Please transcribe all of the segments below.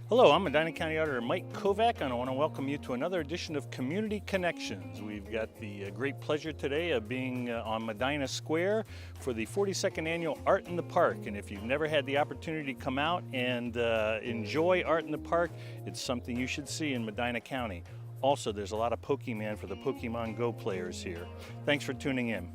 Hello, I'm Medina County Auditor Mike Kovack, and I want to welcome you to another edition of Community Connections. We've got the great pleasure today of being on Medina Square for the 42nd Annual Art in the Park. And if you've never had the opportunity to come out and enjoy art in the park, it's something you should see in Medina County. Also, there's a lot of Pokemon for the Pokemon Go players here. Thanks for tuning in.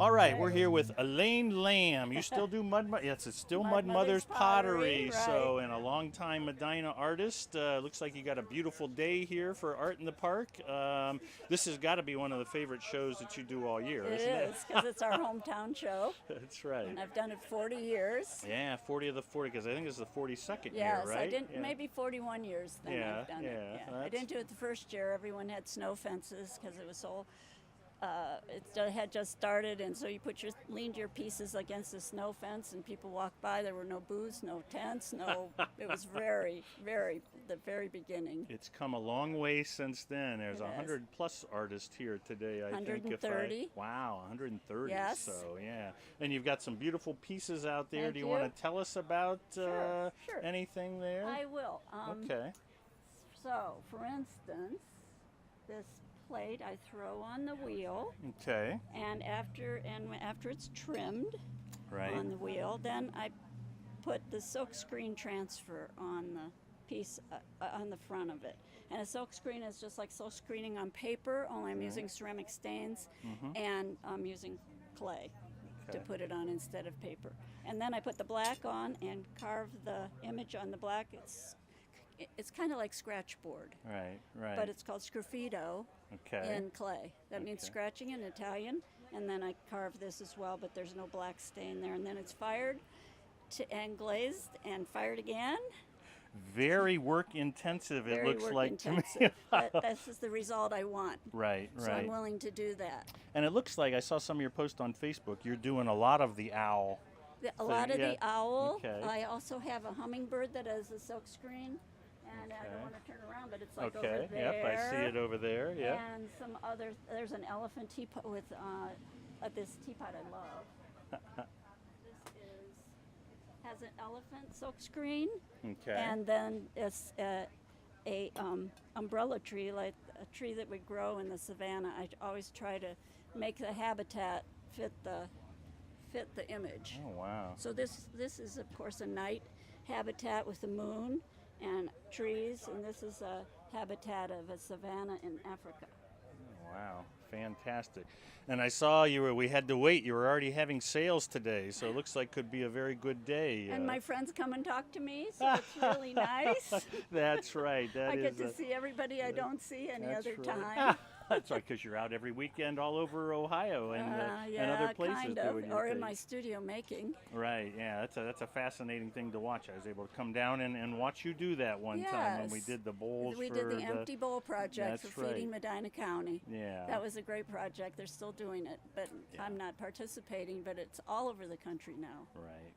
All right, we're here with Elaine Lamb. You still do yes, it's still Mud Mother's Pottery. Right. So, and a longtime Medina artist. Looks like you got a beautiful day here for Art in the Park. This has got to be one of the favorite shows that you do all year, isn't it? It is, because it's our hometown show. That's right. And I've done it 40 years. Yeah, 40 of the 40, because I think it's the 42nd Yes, year, right? I didn't, maybe 41 years then I've done it. Yeah. I didn't do it the first year. Everyone had snow fences because it was so... it had just started, and so you leaned your pieces against the snow fence, and people walked by. There were no booths, no tents, no. It was the very beginning. It's come a long way since then. There's 100 plus artists here today, I think. 130. Wow, 130. Yes. So yeah, and you've got some beautiful pieces out there. Thank Do you you. want to tell us about Sure. anything there? I will. Okay. So, for instance, this plate I throw on the wheel. Okay. And after it's trimmed right on the wheel, then I put the silk screen transfer on the piece on the front of it. And a silk screen is just like silk screening on paper, only I'm using ceramic stains and I'm using clay to put it on instead of paper. And then I put the black on and carve the image on the black. It's kind of like scratch board. Right. But it's called sgraffito in clay. That means scratching in Italian. And then I carve this as well, but there's no black stain there. And then it's fired and glazed and fired again. Very work intensive, it looks like to me. But this is the result I want. Right. So I'm willing to do that. And it looks like, I saw some of your posts on Facebook, you're doing a lot of the owl. A lot of the owl. Okay. I also have a hummingbird that has a silk screen. And I don't want to turn around, but it's like over there. Yep, I see it over there, yeah. And some other, there's an elephant teapot with this teapot I love. This has an elephant silk screen. Okay. And then it's a umbrella tree, like a tree that would grow in the savanna. I always try to make the habitat fit the image. Oh, wow. So this is, of course, a night habitat with the moon and trees, and this is a habitat of a savanna in Africa. Wow, fantastic. And I saw we had to wait. You were already having sales today, so it looks like could be a very good day. And my friends come and talk to me, so it's really nice. That's right. I get to see everybody I don't see any other time. That's right, because you're out every weekend all over Ohio and other places kind of, doing your or in thing. my studio making. Right, yeah, that's a fascinating thing to watch. I was able to come down and watch you do that one time when we did the bowls. We did the Empty Bowl project for Feeding Medina County. Yeah. That was a great project. They're still doing it, but I'm not participating, but it's all over the country now.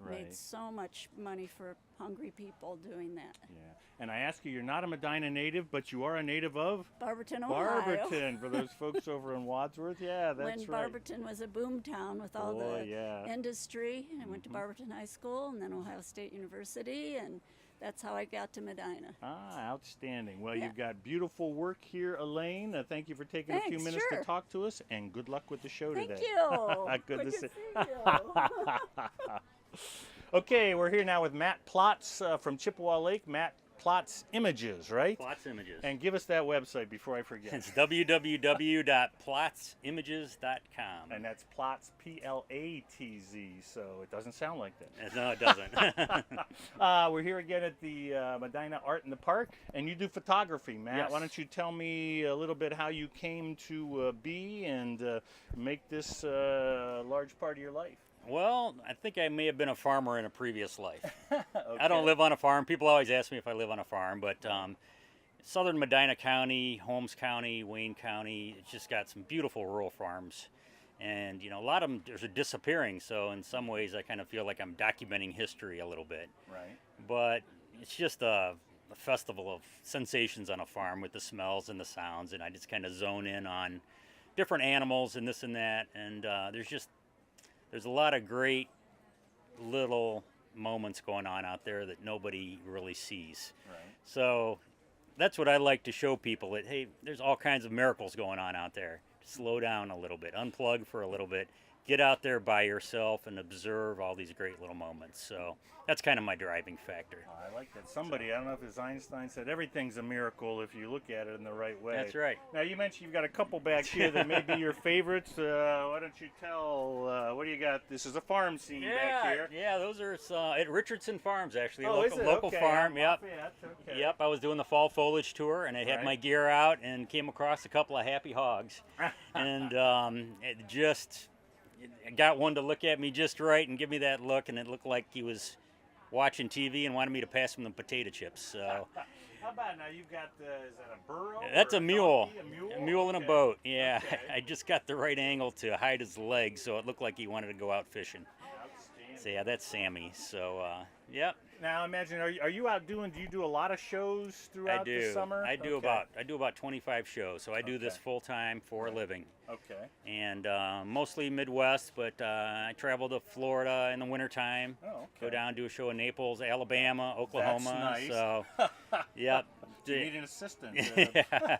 Right. Made so much money for hungry people doing that. Yeah. And I ask you, you're not a Medina native, but you are a native of? Barberton, Ohio. Barberton, for those folks over in Wadsworth. Yeah, that's when right. Barberton was a boom town with all the industry. I went to Barberton High School and then Ohio State University, and that's how I got to Medina. Ah, outstanding. Well, you've got beautiful work here, Elaine. Thank you for taking a few minutes to talk to us, and good luck with the show today. Thank you. Good to see you. Okay, we're here now with Matt Plotz from Chippewa Lake. Matt Plotz Images, right? Plotz Images. And give us that website before I forget. It's www.plotzimages.com. And that's Plotz, P-L-A-T-Z, so it doesn't sound like that. No, it doesn't. We're here again at the Medina Art in the Park, and you do photography, Matt. Yes. Why don't you tell me a little bit how you came to be and make this a large part of your life? Well, I think I may have been a farmer in a previous life. Okay. I don't live on a farm. People always ask me if I live on a farm, but southern Medina County, Holmes County, Wayne County, it's just got some beautiful rural farms. And, a lot of them are disappearing, so in some ways I kind of feel like I'm documenting history a little bit. Right. But it's just a festival of sensations on a farm with the smells and the sounds, and I just kind of zone in on different animals and this and that, and there's a lot of great little moments going on out there that nobody really sees. Right. So that's what I like to show people, that, hey, there's all kinds of miracles going on out there. Slow down a little bit, unplug for a little bit, get out there by yourself and observe all these great little moments. So that's kind of my driving factor. Oh, I like that. I don't know if it's Einstein said everything's a miracle if you look at it in the right way. That's right. Now, you mentioned you've got a couple back here that may be your favorites. Why don't you tell, what do you got? This is a farm scene back here. Yeah, those are at Richardson Farms, actually. Oh, is it? Local Okay. farm, yep. Okay. Yep, I was doing the fall foliage tour, and I had my gear out and came across a couple of happy hogs. And I got one to look at me just right and give me that look, and it looked like he was watching TV and wanted me to pass him the potato chips. So how about now? You've got is that a burro? that's or a mule. donkey? A mule in a Okay. boat. Yeah, Okay. I just got the right angle to hide his legs, so it looked like he wanted to go out fishing. Outstanding. So yeah, that's Sammy. So yep. Now, imagine, are you out do you do a lot of shows throughout the summer? I do about 25 shows. So I do this full time for a living. Okay. And mostly Midwest, but I travel to Florida in the wintertime. Oh, okay. Go down, do a show in Naples, Alabama, Oklahoma. That's nice. So, yep. Do you need an assistant? Yeah.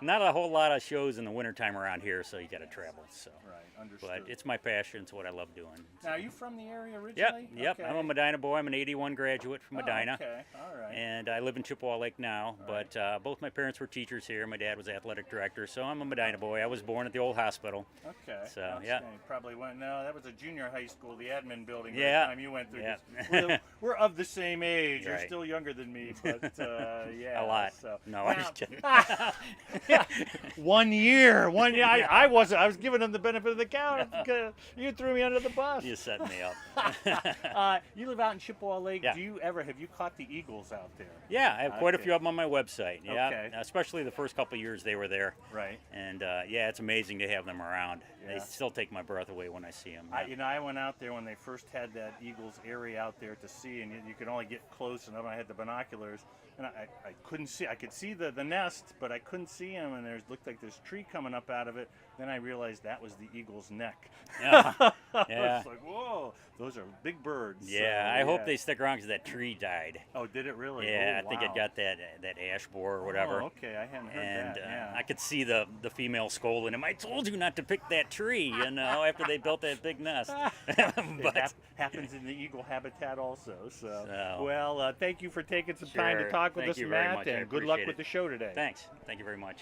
Not a whole lot of shows in the wintertime around here, so you got to travel. So. Right, understood. But it's my passion. It's what I love doing. Now, are you from the area originally? Yep. Okay. I'm a Medina boy. I'm an 81 graduate from Medina. Okay, all right. And I live in Chippewa Lake now, but both my parents were teachers here. My dad was athletic director, so I'm a Medina boy. I was born at the old hospital. Okay. So, outstanding. Probably went, no, that was a junior high school, the admin building by Yeah. the time you went through. Yeah. We're of the same age. You're Right. still younger than me, but yeah. A lot. So. No, I'm just kidding. 1 year. I was giving them the benefit of the doubt. You threw me under the bus. You set me up. You live out in Chippewa Lake. Yeah. have you caught the eagles out there? Yeah, I have quite a Okay. few of them on my website. Yeah, Okay. especially the first couple of years they were there. Right. And yeah, it's amazing to have them around. They Yeah. still take my breath away when I see them. I went out there when they first had that Eagles area out there to see, and you could only get close enough. I had the binoculars, and I couldn't see. I could see the nest, but I couldn't see him, and looked like this tree coming up out of it. Then I realized that was the eagle's neck. Yeah. I Yeah. was like, whoa, those are big birds. Yeah, So, I hope they stick around because that tree died. Oh, did it really? Yeah, Oh, I think it wow. got that ash borer or whatever. Oh, okay, I hadn't heard And that. Yeah. I could see the female scolding him. I told you not to pick that tree, after they built that big nest. It happens in the eagle habitat also. So. Well, thank you for taking some time to Sure. talk with Thank us, you very Matt, much. I and good luck appreciate with it. the show today. Thanks. Thank you very much.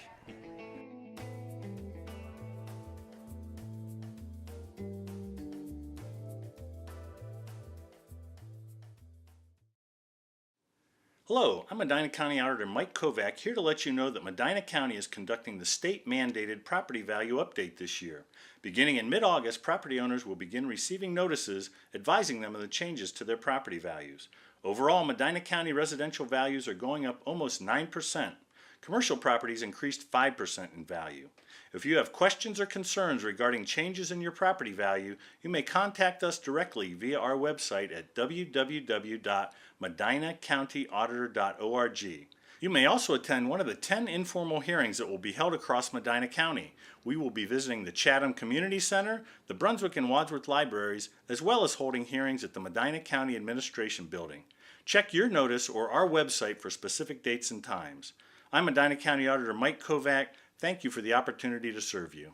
Hello, I'm Medina County Auditor Mike Kovack here to let you know that Medina County is conducting the state-mandated property value update this year. Beginning in mid-August, property owners will begin receiving notices advising them of the changes to their property values. Overall, Medina County residential values are going up almost 9%. Commercial properties increased 5% in value. If you have questions or concerns regarding changes in your property value, you may contact us directly via our website at www.medinacountyauditor.org. You may also attend one of the 10 informal hearings that will be held across Medina County. We will be visiting the Chatham Community Center, the Brunswick and Wadsworth Libraries, as well as holding hearings at the Medina County Administration Building. Check your notice or our website for specific dates and times. I'm Medina County Auditor Mike Kovack. Thank you for the opportunity to serve you.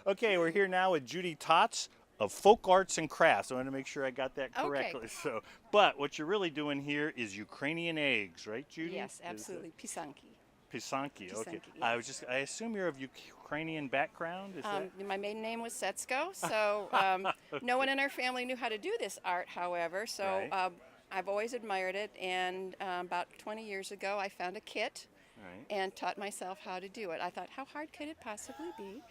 Okay, we're here now with Judy Tops of Folk Arts and Crafts. I want to make sure I got that correctly. Okay. But what you're really doing here is Ukrainian eggs, right, Judy? Yes, absolutely. Pisanki. Pisanki, okay. Yes. I assume you're of Ukrainian background. Is that? My maiden name was Setsko, so no one in our family knew how to do this art, however. So Right. I've always admired it, and about 20 years ago, I found a kit Right. and taught myself how to do it. I thought, how hard could it possibly be?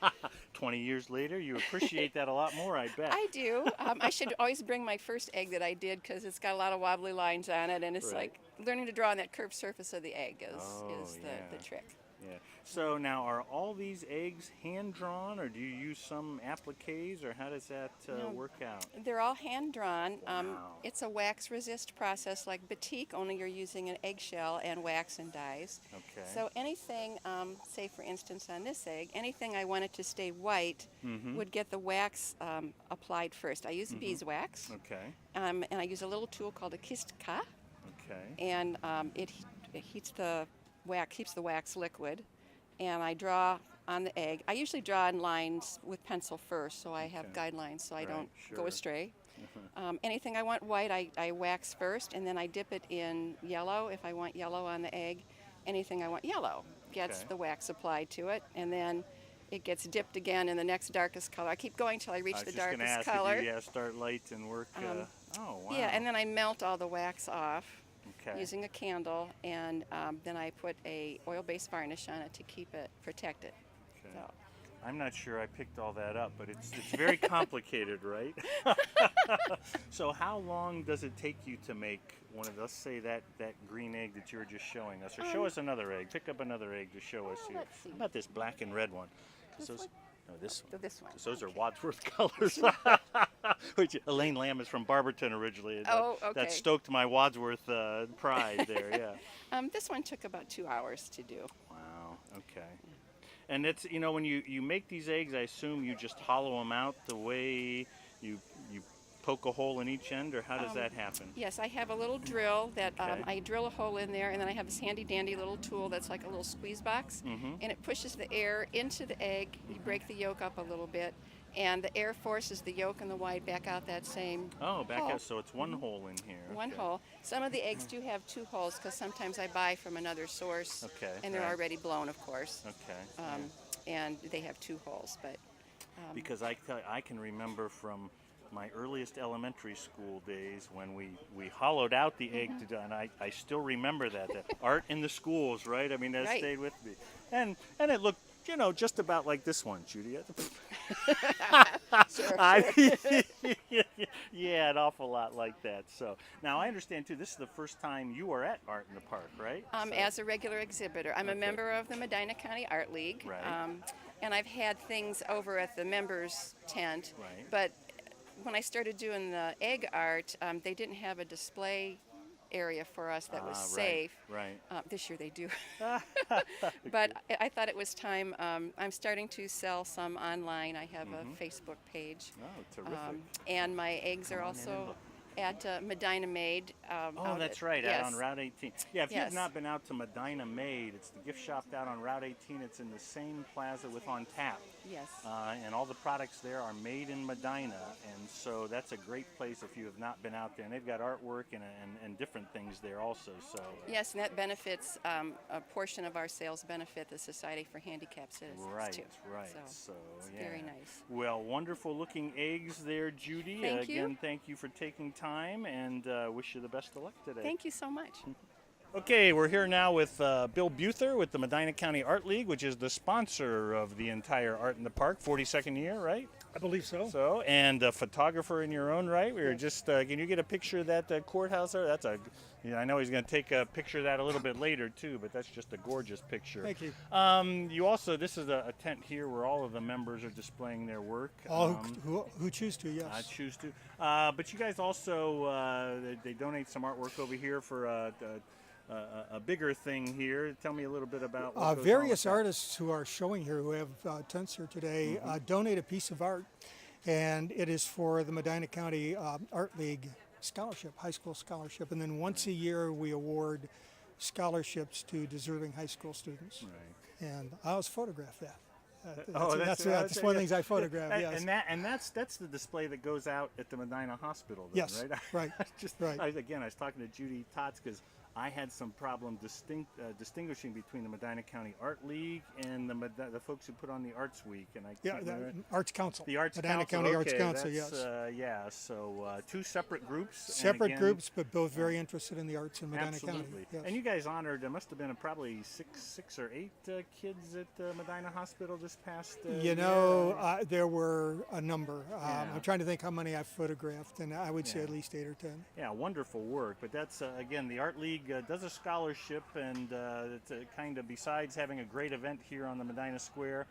20 years later, you appreciate that a lot more, I bet. I do. I should always bring my first egg that I did because it's got a lot of wobbly lines on it, and it's Right. like learning to draw on that curved surface of the egg is yeah. the trick. Yeah. So now, are all these eggs hand drawn, or do you use some appliques, or how does that No. work out? They're all hand drawn. Wow. It's a wax resist process like batik, only you're using an eggshell and wax and dyes. Okay. So anything, say for instance on this egg, anything I wanted to stay white would get the wax applied first. I use beeswax, Okay. and I use a little tool called a kistka, Okay. and it heats the wax, keeps the wax liquid, and I draw on the egg. I usually draw in lines with pencil first, so I have Okay. guidelines so I Right, don't sure. go astray. Anything I want white, I wax first, and then I dip it in yellow if I want yellow on the egg. Anything I want yellow gets Okay. the wax applied to it, and then it gets dipped again in the next darkest color. I keep going till I reach I was the just going to darkest ask color. if you start light and work. Oh, wow. Yeah, and then I melt all the wax off Okay. using a candle, and then I put a oil-based varnish on it to keep it protected. Okay. So, I'm not sure I picked all that up, but it's very complicated, right? So how long does it take you to make one of, let's say, that green egg that you were just showing us? Or show us another egg. Pick up another egg to show us here. let's see. How about this black and red one? 'Cause This those, one? no, this one. So this one. 'Cause those are Wadsworth colors. Which Elaine Lamb is from Barberton originally. and Oh, that okay. stoked my Wadsworth pride there, yeah. This one took about 2 hours to do. Wow, okay. And it's, when you make these eggs, I assume you just hollow them out the way you poke a hole in each end, or how does that happen? Yes, I have a little drill that Okay. I drill a hole in there, and then I have this handy dandy little tool that's like a little squeeze box, and it pushes the air into the egg. You break the yolk up a little bit, and the air forces the yolk and the white back out that same Oh, back hole. out, so it's one hole in here. One okay. hole. Some of the eggs do have 2 holes because sometimes I buy from another source, Okay, and they're right. already blown, of course, Okay. and they have 2 holes. But Because I can remember from my earliest elementary school days when we hollowed out the egg to, and I still remember that art in the schools, right? I mean, that Right. stayed with me, and it looked, just about like this one, Judy. Yeah, an awful lot like that. So now I understand too. This is the first time you are at Art in the Park, right? as a regular exhibitor, I'm a member of the Medina County Art League, Right. and I've had things over at the members' tent. Right. But when I started doing the egg art, they didn't have a display area for us that was safe. Right. This year they do. But I thought it was time. I'm starting to sell some online. I have a Facebook page. Oh, terrific. And my eggs are Come on in and also look. at Medina Made. Oh, that's right, out on yes. Route 18. Yeah, if you've Yes. not been out to Medina Made, it's the gift shop down on Route 18. It's in the same plaza with On Tap. Yes. And all the products there are made in Medina, and so that's a great place if you have not been out there. And they've got artwork and different things there also. So Yes, and that benefits a portion of our sales benefit the Society for Handicapped Citizens right, too. right. So So it's yeah. very nice. Well, wonderful looking eggs there, Judy. Thank you. Again, thank you for taking time, and wish you the best of luck today. Thank you so much. Okay, we're here now with Bill Buther with the Medina County Art League, which is the sponsor of the entire Art in the Park, 42nd year, right? I believe so. So, and a photographer in your own right. We were just, can you get a picture of that courthouse there? That's a, I know he's going to take a picture of that a little bit later too, but that's just a gorgeous picture. Thank you. You also, this is a tent here where all of the members are displaying their work. All who choose to, yes. I choose to. But you guys also, they donate some artwork over here for a bigger thing here. Tell me a little bit about what goes various on with artists who are showing here, who have tents here today, donate a piece of art, and it is for the Medina County Art League scholarship, high school scholarship, and then once a year we award scholarships to deserving high school students. that. Right. And I always photograph that. That's That's one of the things I photograph. Yes. And that's the display that goes out at the Medina Hospital. Then, Yes, right. right, Just, right. I was talking to Judy Tops because I had some problem distinguishing between the Medina County Art League and the folks who put on the Arts Week, and I Yeah, can't the remember. Arts Council. The Arts Medina Council. County Okay, Arts Council, that's, yes. yeah. So two separate groups. and Separate again, groups, but both very interested in the arts in Medina Absolutely. County. Yes. And you guys honored, there must have been probably six or eight kids at Medina Hospital this past You know, there were a number. Yeah. I'm trying to think how many I photographed, and I would say Yeah. at least 8 or 10. Yeah, wonderful work. But that's, again, the Art League does a scholarship, and it's kind of, besides having a great event here on the Medina Square,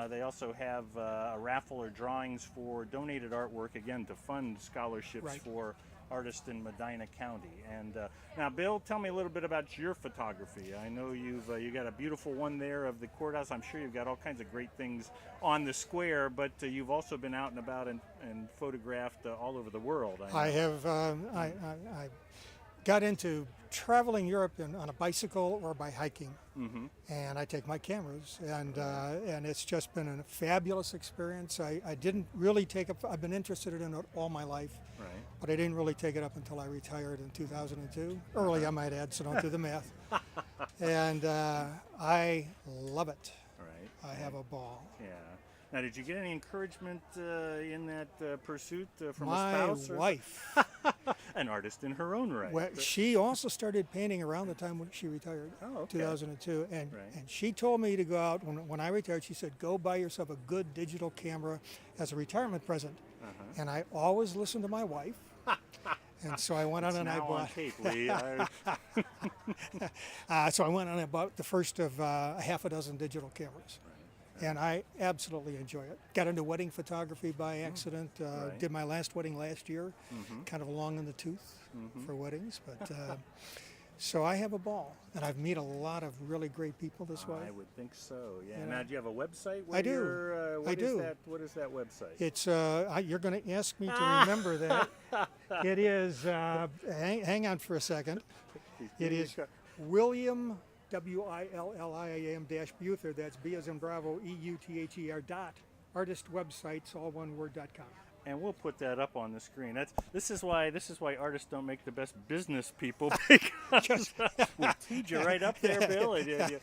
they also have a raffle or drawings for donated artwork, again, to fund scholarships Right. for artists in Medina County. And now, Bill, tell me a little bit about your photography. I know you got a beautiful one there of the courthouse. I'm sure you've got all kinds of great things on the square, but you've also been out and about and photographed all over the world. I have. I got into traveling Europe on a bicycle or by hiking, and I take my cameras, and it's just been a fabulous experience. I didn't really take up. I've been interested in it all my life, Right. but I didn't really take it up until I retired in 2002. Early, I might add, so don't do the math. And I love it. Right. I have a ball. Yeah. Now, did you get any encouragement in that pursuit from a My spouse? wife, An artist in her own right. well, she also started painting around the time when she retired, Oh, okay. 2002. And, Right. and she told me to go out, when I retired, she said, go buy yourself a good digital camera as a retirement present. And I always listened to my wife. And so I went on and I now on bought. tape, Lee. So I went on and bought the first of a half a dozen digital cameras. And I absolutely enjoy it. Got into wedding photography by accident. Right. Did my last wedding last year, kind of long in the tooth for weddings. But so I have a ball, and I've met a lot of really great people this way. I would think so. Yeah. Yeah. Now, do you have a website? I do. What I is do. That, what is that website? It's you're going to ask me to remember that. It is. Hang on for a second. It is William WILLIAM Buther. That's B as in Bravo EUTHER artist websites all one word.com. And we'll put that up on the screen. This is why artists don't make the best business people, because we'll teed you right up there, Bill. And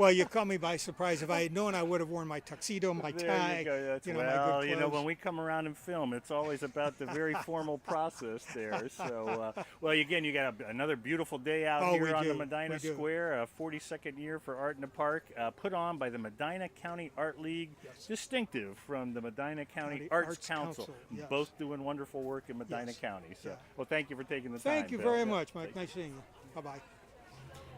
Well, you caught me by surprise. If I had known, I would have worn my tuxedo, my there tie, you go. That's, my well, good you know, clothes. when we come around and film, it's always about the very formal process there. So, well, again, you got another beautiful day out Oh, here we on the do. Medina We do. Square, 42nd year for Art in the Park, put on by the Medina County Art League, distinctive from the Medina County Arts Council. Yes. Both doing wonderful work in Medina Yes. County. So, Yeah. well, thank you for taking the time. Thank you Bill. very Yeah. much, Mike. Thank you. Nice seeing you. Bye-bye.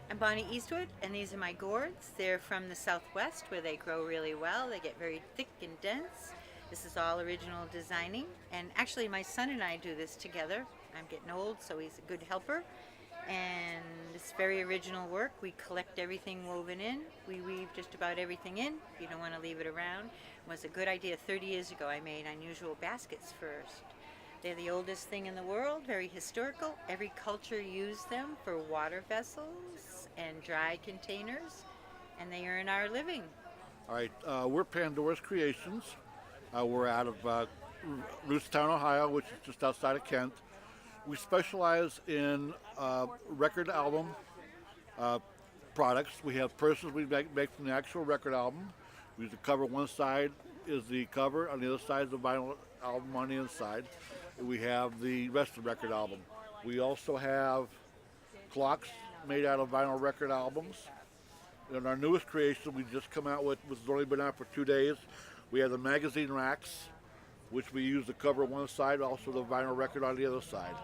I'm Bonnie Eastwood, and these are my gourds. They're from the Southwest, where they grow really well. They get very thick and dense. This is all original designing, and actually my son and I do this together. I'm getting old, so he's a good helper, and it's very original work. We collect everything woven in. We weave just about everything in. You don't want to leave it around. It was a good idea 30 years ago. I made unusual baskets first. They're the oldest thing in the world, very historical. Every culture used them for water vessels and dry containers, and they earn our living. All right, we're Pandora's Creations. We're out of Roostown, Ohio, which is just outside of Kent. We specialize in record album products. We have purses we make from the actual record album. We use the cover. One side is the cover, on the other side is the vinyl album on the inside. We have the rest of the record album. We also have clocks made out of vinyl record albums. And our newest creation we just come out with, which has only been out for 2 days, we have the magazine racks, which we use to cover one side, also the vinyl record on the other side.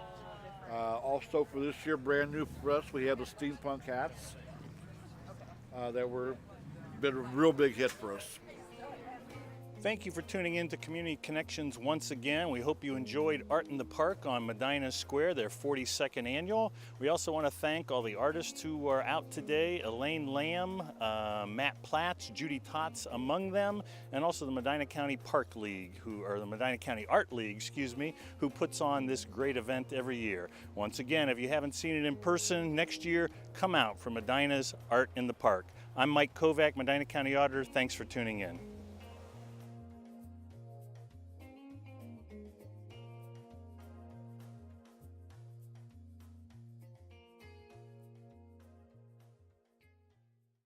Also for this year, brand new for us, we have the steampunk hats that were been a real big hit for us. Thank you for tuning in to Community Connections once again. We hope you enjoyed Art in the Park on Medina Square, their 42nd annual. We also want to thank all the artists who are out today, Elaine Lamb, Matt Plotz, Judy Tops among them, and also the Medina County Park League, or the Medina County Art League, who puts on this great event every year. Once again, if you haven't seen it in person, next year, come out for Medina's Art in the Park. I'm Mike Kovack, Medina County Auditor. Thanks for tuning in.